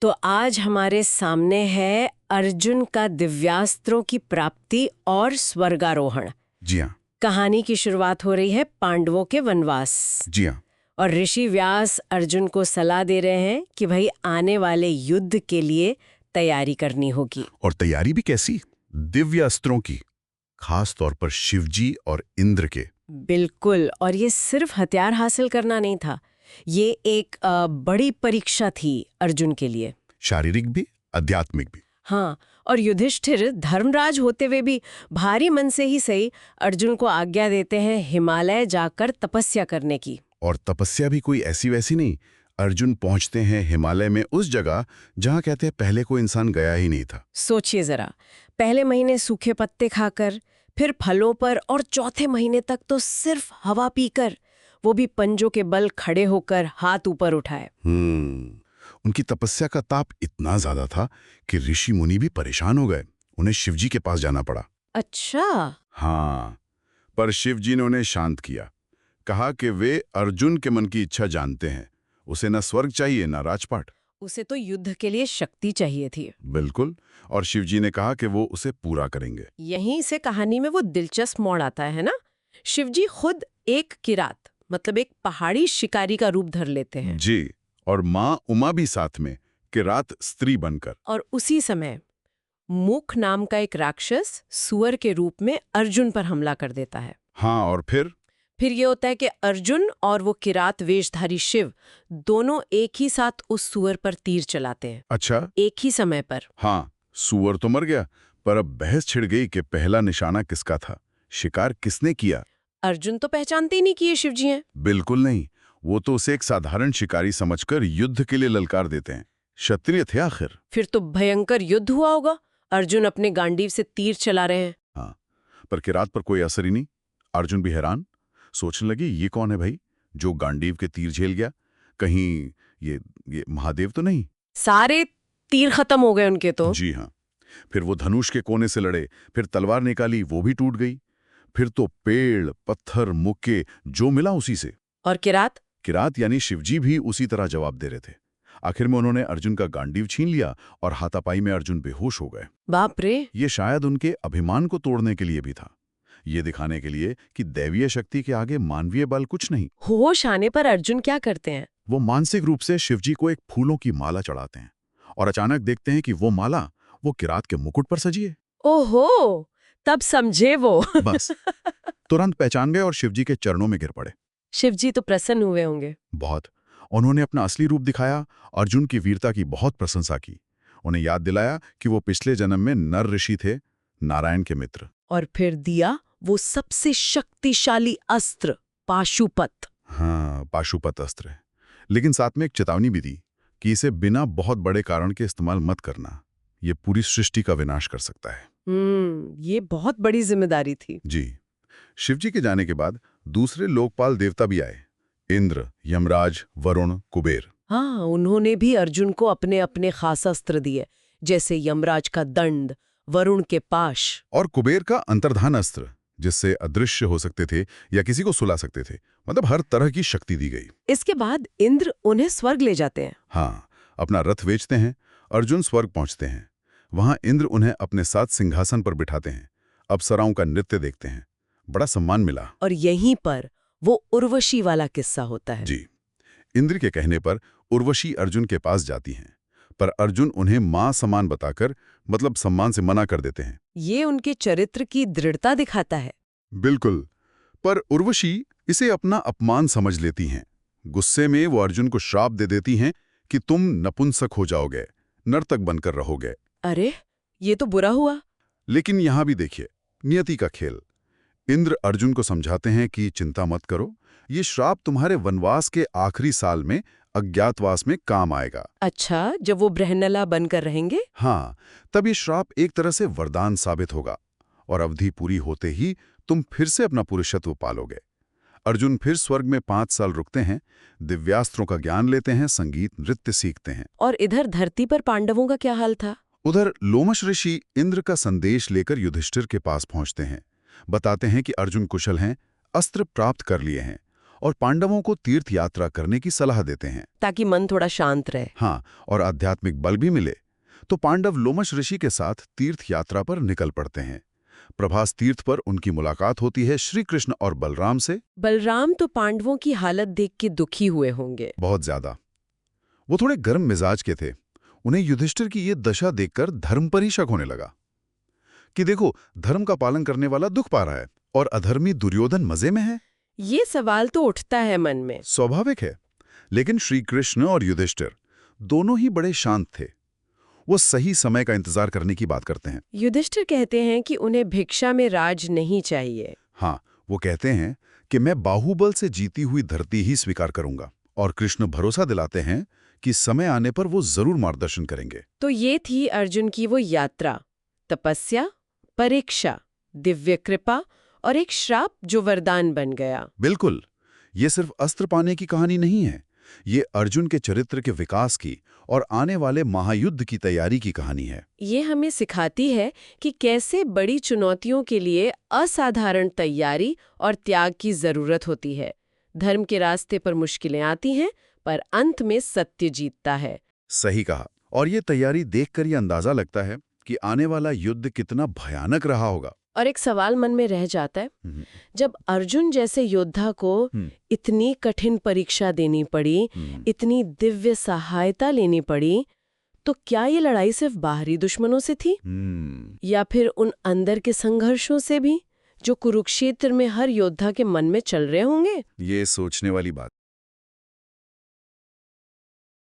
तो आज हमारे सामने है अर्जुन का दिव्यास्त्रों की प्राप्ति और स्वर्गारोहण। जी हाँ। कहानी की शुरुआत हो रही है पांडवों के वनवास। जी हाँ। और ऋषि व्यास अर्जुन को सलाह दे रहे हैं कि भाई आने वाले युद्ध के लिए तैयारी करनी होगी। और तैयारी भी कैसी? दिव्य अस्त्रों की, खास तौर पर शिवजी और इंद्र के। बिल्कुल, और ये सिर्फ हथियार हासिल करना नहीं था, ये एक बड़ी परीक्षा थी अर्जुन के लिए। शारीरिक भी, आध्यात्मिक भी। हाँ, और युधिष्ठिर धर्मराज होते हुए भी भारी मन से ही सही अर्जुन को आज्ञा देते हैं हिमालय जाकर तपस्या करने की। और तपस्या भी कोई ऐसी वैसी नहीं। अर्जुन पहुंचते हैं हिमालय में, उस जगह जहां कहते हैं पहले कोई इंसान गया ही नहीं था। सोचिए जरा, पहले महीने सूखे पत्ते खाकर, फिर फलों पर, और चौथे महीने तक तो सिर्फ हवा पीकर, वो भी पंजों के बल खड़े होकर हाथ ऊपर उठाए। उनकी तपस्या का ताप इतना ज्यादा था कि ऋषि मुनि भी परेशान हो गए। उन्हें शिवजी के पास जाना पड़ा। अच्छा। हाँ, पर शिवजी ने उन्हें शांत किया। कहा कि वे अर्जुन के मन की इच्छा जानते हैं। उसे न स्वर्ग चाहिए न राजपाट। उसे तो युद्ध के लिए शक्ति चाहिए थी। बिल्कुल। और शिवजी ने कहा कि वो उसे पूरा करेंगे। यहीं से कहानी में वो दिलचस्प मोड़ आता है ना। शिवजी खुद एक किरात, मतलब एक पहाड़ी शिकारी का रूप धर लेते हैं। जी, और माँ उमा भी साथ में, किरात स्त्री बनकर। और उसी समय मुख नाम का एक राक्षस सुअर के रूप में अर्जुन पर हमला कर देता है। हाँ, और फिर ये होता है कि अर्जुन और वो किरात वेशधारी शिव दोनों एक ही साथ उस सुअर पर तीर चलाते हैं। अच्छा। एक ही समय पर। हाँ, सुअर तो मर गया, पर अब बहस छिड़ गई कि पहला निशाना किसका था, शिकार किसने किया। अर्जुन तो पहचानते ही नहीं कि ये शिवजी हैं। बिल्कुल नहीं। वो तो उसे एक साधारण शिकारी समझकर युद्ध के लिए ललकार देते हैं। क्षत्रिय थे आखिर। फिर तो भयंकर युद्ध हुआ होगा। अर्जुन अपने गांडीव से तीर चला रहे हैं। हाँ, पर किरात पर कोई असर ही नहीं। अर्जुन भी हैरान, सोचने लगे ये कौन है भाई जो गांडीव के तीर झेल गया। कहीं ये महादेव तो नहीं। सारे तीर खत्म हो गए उनके तो। जी हाँ। फिर वो धनुष के कोने से लड़े, फिर तलवार निकाली, वो भी टूट गई। फिर तो पेड़, पत्थर, मुक्के जो मिला उसी से। और किरात यानी शिवजी भी उसी तरह जवाब दे रहे थे। आखिर में उन्होंने अर्जुन का गांडीव छीन लिया और हाथापाई में अर्जुन बेहोश हो गए। बाप रे। ये शायद उनके अभिमान को तोड़ने के लिए भी था, ये दिखाने के लिए कि दैवीय शक्ति के आगे मानवीय बल कुछ नहीं। होश आने पर अर्जुन क्या करते हैं? वो मानसिक रूप से शिवजी को एक फूलों की माला चढ़ाते हैं और अचानक देखते हैं कि वो माला वो किरात के मुकुट पर सजी है। ओहो, तब समझे वो। बस तुरंत पहचान गए और शिवजी के चरणों में गिर पड़े। शिवजी तो प्रसन्न हुए होंगे। बहुत। उन्होंने अपना असली रूप दिखाया, अर्जुन की वीरता की बहुत प्रशंसा की, उन्हें याद दिलाया कि वो पिछले जन्म में नर ऋषि थे, नारायण के मित्र। और फिर दिया वो सबसे शक्तिशाली अस्त्र, पाशुपत। हाँ, पाशुपत अस्त्र। लेकिन साथ में एक चेतावनी भी दी कि इसे बिना बहुत बड़े कारण के इस्तेमाल मत करना, ये पूरी सृष्टि का विनाश कर सकता है। ये बहुत बड़ी जिम्मेदारी थी। जी। शिवजी के जाने के बाद दूसरे लोकपाल देवता भी आए, इंद्र, यमराज, वरुण, कुबेर। हाँ, उन्होंने भी अर्जुन को अपने अपने खास अस्त्र दिए, जैसे यमराज का दंड, वरुण के पाश और कुबेर का अंतर्धान अस्त्र, जिससे अदृश्य हो सकते थे या किसी को सुला सकते थे। मतलब हर तरह की शक्ति दी गई। इसके बाद इंद्र उन्हें स्वर्ग ले जाते हैं। हाँ, अपना रथ बेचते हैं। अर्जुन स्वर्ग पहुंचते हैं। वहां इंद्र उन्हें अपने साथ सिंहासन पर बिठाते हैं। अप्सराओं का नृत्य देखते हैं। बड़ा सम्मान मिला। और यहीं पर वो उर्वशी वाला किस्सा होता है। जी। इंद्र के कहने पर उर्वशी अर्जुन के पास जाती हैं, पर अर्जुन उन्हें मां समान बताकर, मतलब सम्मान से मना कर देते हैं। ये उनके चरित्र की दृढ़ता दिखाता है। बिल्कुल। पर उर्वशी इसे अपना अपमान समझ लेती हैं। गुस्से में वो अर्जुन को श्राप दे देती हैं कि तुम नपुंसक हो जाओगे, नर्तक बनकर रहोगे। अरे, ये तो बुरा हुआ। लेकिन यहां भी देखिए, नियति का खेल। इंद्र अर्जुन को समझाते हैं कि चिंता मत करो, ये श्राप तुम्हारे वनवास के आखिरी साल में अज्ञातवास में काम आएगा। अच्छा, जब वो ब्रह्मनला बनकर रहेंगे? हाँ, तब ये श्राप एक तरह से वरदान साबित होगा और अवधि पूरी होते ही तुम फिर से अपना पुरुषत्व पालोगे। अर्जुन फिर स्वर्ग में 5 साल रुकते हैं, दिव्यास्त्रों का ज्ञान लेते हैं, संगीत नृत्य सीखते हैं। और इधर धरती पर पांडवों का क्या हाल था? उधर लोमश ऋषि इंद्र का संदेश लेकर युधिष्ठिर के पास पहुंचते हैं। बताते हैं कि अर्जुन कुशल हैं, अस्त्र प्राप्त कर लिए हैं और पांडवों को तीर्थ यात्रा करने की सलाह देते हैं। ताकि मन थोड़ा शांत रहे। हाँ, और आध्यात्मिक बल भी मिले। तो पांडव लोमश ऋषि के साथ तीर्थ यात्रा पर निकल पड़ते हैं। प्रभास तीर्थ पर उनकी मुलाकात होती है श्री कृष्ण और बलराम से। बलराम तो पांडवों की हालत देख के दुखी हुए होंगे। बहुत ज्यादा। वो थोड़े गर्म मिजाज के थे। उन्हें युधिष्ठिर की ये दशा देखकर धर्म पर ही शक होने लगा कि देखो, धर्म का पालन करने वाला दुख पा रहा है और अधर्मी दुर्योधन मजे में है। ये सवाल तो उठता है मन में। स्वाभाविक है। लेकिन श्री कृष्ण और युधिष्ठिर दोनों ही बड़े शांत थे। वो सही समय का इंतजार करने की बात करते हैं। युधिष्ठिर कहते हैं कि उन्हें भिक्षा में राज नहीं चाहिए। हाँ, वो कहते हैं कि मैं बाहुबल से जीती हुई धरती ही स्वीकार करूंगा। और कृष्ण भरोसा दिलाते हैं कि समय आने पर वो जरूर मार्गदर्शन करेंगे। तो ये थी अर्जुन की वो यात्रा, तपस्या, परीक्षा, दिव्य कृपा और एक श्राप जो वरदान बन गया। बिल्कुल। ये सिर्फ अस्त्र पाने की कहानी नहीं है। ये अर्जुन के चरित्र के विकास की और आने वाले महायुद्ध की तैयारी की कहानी है। ये हमें सिखाती है कि कैसे बड़ी चुनौतियों के लिए असाधारण तैयारी और त्याग की जरूरत होती है। धर्म के रास्ते पर मुश्किलें आती हैं, पर अंत में सत्य जीतता है। सही कहा। और ये तैयारी देखकर ये अंदाजा लगता है कि आने वाला युद्ध कितना भयानक रहा होगा। और एक सवाल मन में रह जाता है, जब अर्जुन जैसे योद्धा को इतनी कठिन परीक्षा देनी पड़ी, इतनी दिव्य सहायता लेनी पड़ी, तो क्या ये लड़ाई सिर्फ बाहरी दुश्मनों से थी या फिर उन अंदर के संघर्षों से भी, जो कुरुक्षेत्र में हर योद्धा के मन में चल रहे होंगे? ये सोचने वाली बात।